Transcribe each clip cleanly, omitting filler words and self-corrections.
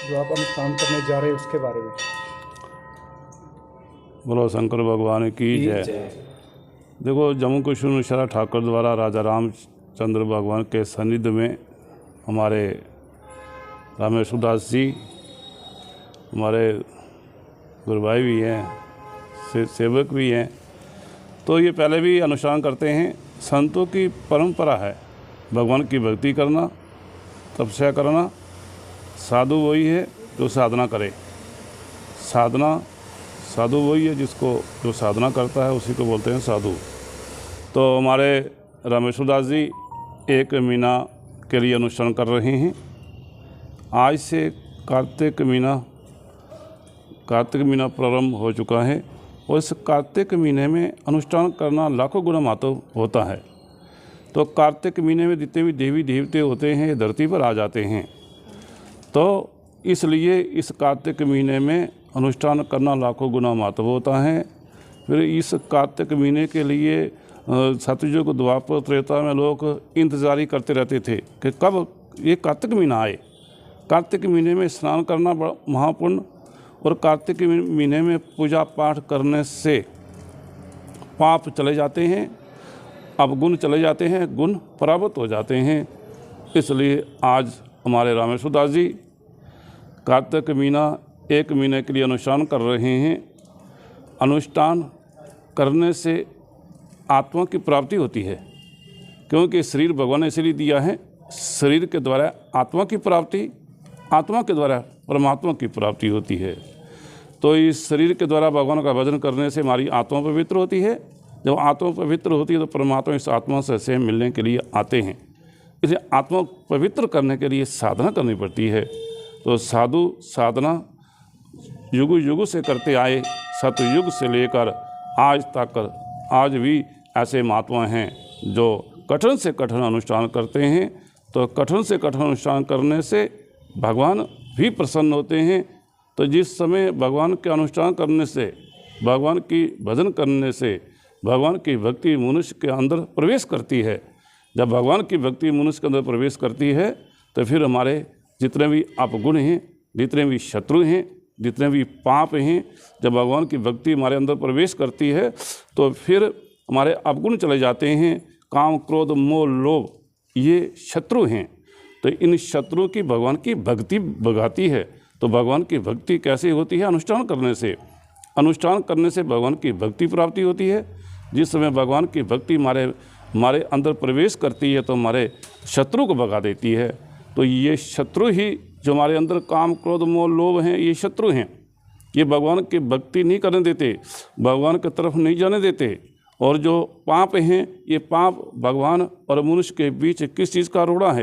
जो आप अनुष्ठान करने जा रहे हैं उसके बारे में। बोलो शंकर भगवान की जय। देखो, जम्मू कश्मीर में शरा ठाकुर द्वारा राजा रामचंद्र भगवान के सानिध्य में हमारे रामेश्वर दास जी हमारे गुरुभाई भी हैं, सेवक भी हैं, तो ये पहले भी अनुष्ठान करते हैं। संतों की परंपरा है भगवान की भक्ति करना, तपस्या करना। साधु वही है जो साधना करे। साधु वही है जो साधना करता है, उसी को बोलते हैं साधु। तो हमारे रामेश्वर दास जी 1 महीना के लिए अनुष्ठान कर रहे हैं। आज से कार्तिक महीना प्रारंभ हो चुका है और इस कार्तिक महीने में अनुष्ठान करना लाखों गुना महत्व होता है। तो कार्तिक महीने में जितने भी देवी देवते होते हैं ये धरती पर आ जाते हैं, तो इसलिए इस कार्तिक महीने में अनुष्ठान करना लाखों गुना महत्व होता है। फिर इस कार्तिक महीने के लिए सतयुग द्वापर त्रेता में लोग इंतज़ारी करते रहते थे कि कब ये कार्तिक महीना आए। कार्तिक महीने में स्नान करना बड़ा महापुण्य, और कार्तिक महीने में पूजा पाठ करने से पाप चले जाते हैं, अवगुण चले जाते हैं, गुण परावृत हो जाते हैं। इसलिए आज हमारे रामेश्वर दास जी कार्तिक महीना 1 महीने के लिए अनुष्ठान कर रहे हैं। अनुष्ठान करने से आत्मा की प्राप्ति होती है, क्योंकि शरीर भगवान ने इसलिए दिया है। शरीर के द्वारा आत्मा की प्राप्ति, आत्मा के द्वारा परमात्मा की प्राप्ति होती है। तो इस शरीर के द्वारा भगवान का भजन करने से हमारी आत्मा पवित्र होती है। जब आत्मा पवित्र होती है तो परमात्मा इस आत्मा से मिलने के लिए आते हैं। इसलिए आत्मा पवित्र करने के लिए साधना करनी पड़ती है। तो साधु साधना युग युग से करते आए, सतयुग से लेकर आज तक आज भी ऐसे महात्मा हैं जो कठिन से कठिन अनुष्ठान करते हैं। तो कठिन से कठिन अनुष्ठान करने से भगवान भी प्रसन्न होते हैं। तो जिस समय भगवान के अनुष्ठान करने से, भगवान की भजन करने से भगवान की भक्ति मनुष्य के अंदर प्रवेश करती है, जब भगवान की भक्ति मनुष्य के अंदर प्रवेश करती है तो फिर हमारे जितने भी अपगुण हैं, जितने भी शत्रु हैं, जितने भी पाप हैं, जब भगवान की भक्ति हमारे अंदर प्रवेश करती है तो फिर हमारे अपगुण चले जाते हैं। काम, क्रोध, मोह, लोभ ये शत्रु हैं। तो इन शत्रुओं की भगवान की भक्ति भगाती है। तो भगवान की भक्ति कैसे होती है? अनुष्ठान करने से। अनुष्ठान करने से भगवान की भक्ति प्राप्ति होती है। जिस समय भगवान की भक्ति हमारे अंदर प्रवेश करती है तो हमारे शत्रु को भगा देती है। तो ये शत्रु ही जो हमारे अंदर काम, क्रोध, मोह, लोभ हैं, ये शत्रु हैं। ये भगवान की भक्ति नहीं करने देते, भगवान की तरफ नहीं जाने देते। और जो पाप हैं, ये पाप भगवान और मनुष्य के बीच किस चीज़ का रोड़ा है?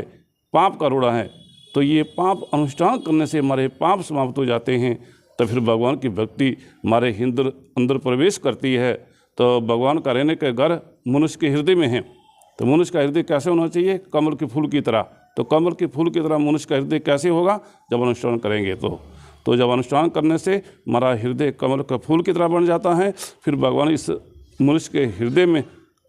पाप का रोड़ा है। तो ये पाप अनुष्ठान करने से हमारे पाप समाप्त हो जाते हैं। तो फिर भगवान की भक्ति हमारे अंदर प्रवेश करती है। तो भगवान का रहने के घर मनुष्य के हृदय में है। तो मनुष्य का हृदय कैसे होना चाहिए? कमल के फूल की तरह। तो कमल के फूल की तरह मनुष्य का हृदय कैसे होगा? जब अनुष्ठान करेंगे तो जब अनुष्ठान करने से हमारा हृदय कमल के फूल की तरह बन जाता है। फिर भगवान इस मनुष्य के हृदय में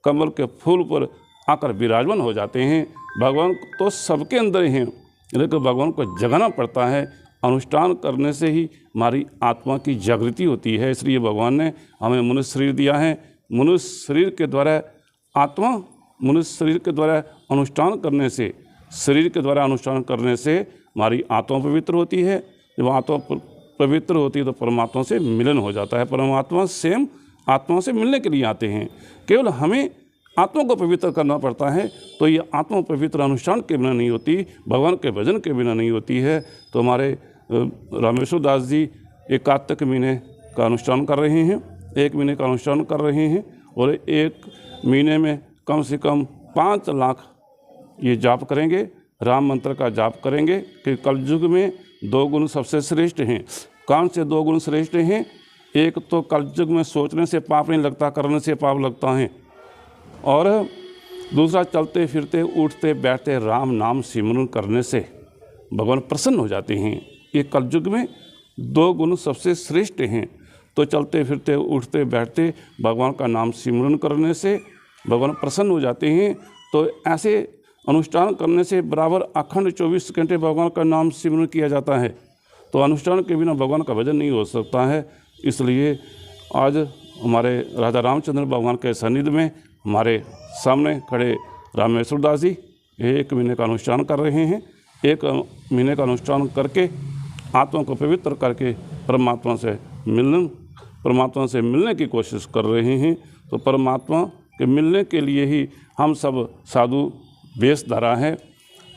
कमल के फूल पर आकर विराजमान हो जाते हैं। भगवान तो सबके अंदर ही हैं, लेकिन भगवान को जगाना पड़ता है। अनुष्ठान करने से ही हमारी आत्मा की जागृति होती है। इसलिए भगवान ने हमें मनुष्य शरीर दिया है। मनुष्य शरीर के द्वारा मनुष्य शरीर के द्वारा अनुष्ठान करने से, शरीर के द्वारा अनुष्ठान करने से हमारी आत्मा पवित्र होती है। जब आत्मा पवित्र होती है तो परमात्मा से मिलन हो जाता है। परमात्मा सेम आत्मा से मिलने के लिए आते हैं। केवल हमें आत्मा को पवित्र करना पड़ता है। तो ये आत्मा पवित्र अनुष्ठान के बिना नहीं होती, भगवान के भजन के बिना नहीं होती है। तो हमारे रामेश्वर दास जी एक कार्तिक महीने का अनुष्ठान कर रहे हैं, 1 महीने का अनुष्ठान कर रहे हैं। और 1 महीने में कम से कम 5 लाख ये जाप करेंगे, राम मंत्र का जाप करेंगे। कि कलयुग में 2 गुण सबसे श्रेष्ठ हैं। कौन से 2 गुण श्रेष्ठ हैं? एक तो कलयुग में सोचने से पाप नहीं लगता, करने से पाप लगता है। और दूसरा, चलते फिरते उठते बैठते राम नाम सिमरन करने से भगवान प्रसन्न हो जाते हैं। ये कलयुग में 2 गुण सबसे श्रेष्ठ हैं। तो चलते फिरते उठते बैठते भगवान का नाम सिमरन करने से भगवान प्रसन्न हो जाते हैं। तो ऐसे अनुष्ठान करने से बराबर अखंड 24 घंटे भगवान का नाम सिमरन किया जाता है। तो अनुष्ठान के बिना भगवान का भजन नहीं हो सकता है। इसलिए आज हमारे राजा रामचंद्र भगवान के सानिध्य में हमारे सामने खड़े रामेश्वर दास जी 1 महीने का अनुष्ठान कर रहे हैं। 1 महीने का अनुष्ठान करके आत्मा को पवित्र करके परमात्मा से मिलने की कोशिश कर रहे हैं। तो परमात्मा के मिलने के लिए ही हम सब साधु वेश धरा है।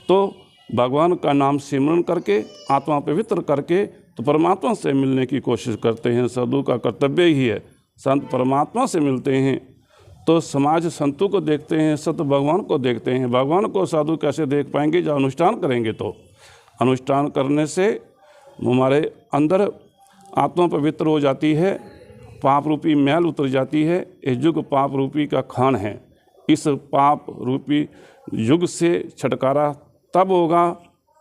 तो भगवान का नाम सिमरन करके आत्मा पवित्र करके तो परमात्मा से मिलने की कोशिश करते हैं। साधु का कर्तव्य ही है। संत परमात्मा से मिलते हैं तो समाज संतों को देखते हैं, सत भगवान को देखते हैं। भगवान को साधु कैसे देख पाएंगे? जब अनुष्ठान करेंगे। तो अनुष्ठान करने से हमारे अंदर आत्मा पवित्र हो जाती है, पाप रूपी मैल उतर जाती है। ये युग पाप रूपी का खान है। इस पाप रूपी युग से छुटकारा तब होगा,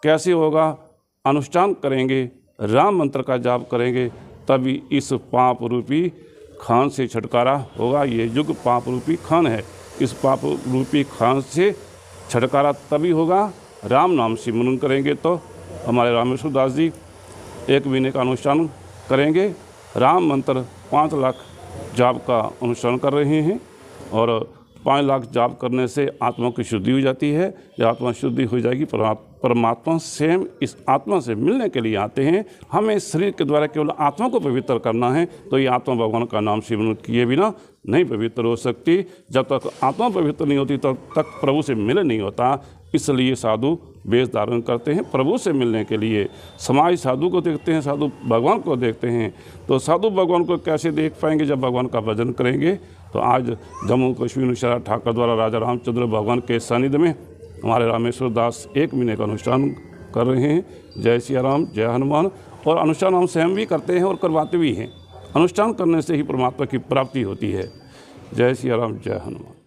कैसे होगा? अनुष्ठान करेंगे, राम मंत्र का जाप करेंगे, तभी इस पाप रूपी खान से छुटकारा होगा। ये युग पाप रूपी खान है। इस पाप रूपी खान से छुटकारा तभी होगा राम नाम सिमरन करेंगे। तो हमारे रामेश्वर दास जी 1 महीने का अनुष्ठान करेंगे। राम मंत्र 5 लाख जाप का अनुष्ठान कर रहे हैं और 5 लाख जाप करने से आत्मा की शुद्धि हो जाती है। जब आत्मा शुद्धि हो जाएगी, परमात्मा स्वयं इस आत्मा से मिलने के लिए आते हैं। हमें शरीर के द्वारा केवल आत्मा को पवित्र करना है। तो ये आत्मा भगवान का नाम सिमरन किए बिना नहीं पवित्र हो सकती। जब तक आत्मा पवित्र नहीं होती तब तक प्रभु से मिलन नहीं होता। इसलिए साधु वेश धारण करते हैं प्रभु से मिलने के लिए। समाज साधु को देखते हैं, साधु भगवान को देखते हैं। तो साधु भगवान को कैसे देख पाएंगे? जब भगवान का भजन करेंगे। तो आज जम्मू कश्मीर शरा ठाकर द्वारा राजा रामचंद्र भगवान के सानिध्य में हमारे रामेश्वर दास 1 महीने का अनुष्ठान कर रहे हैं। जय सिया राम, जय हनुमान। और अनुष्ठान हम स्वयं भी करते हैं और करवाते भी हैं। अनुष्ठान करने से ही परमात्मा की प्राप्ति होती है। जय सिया राम, जय हनुमान।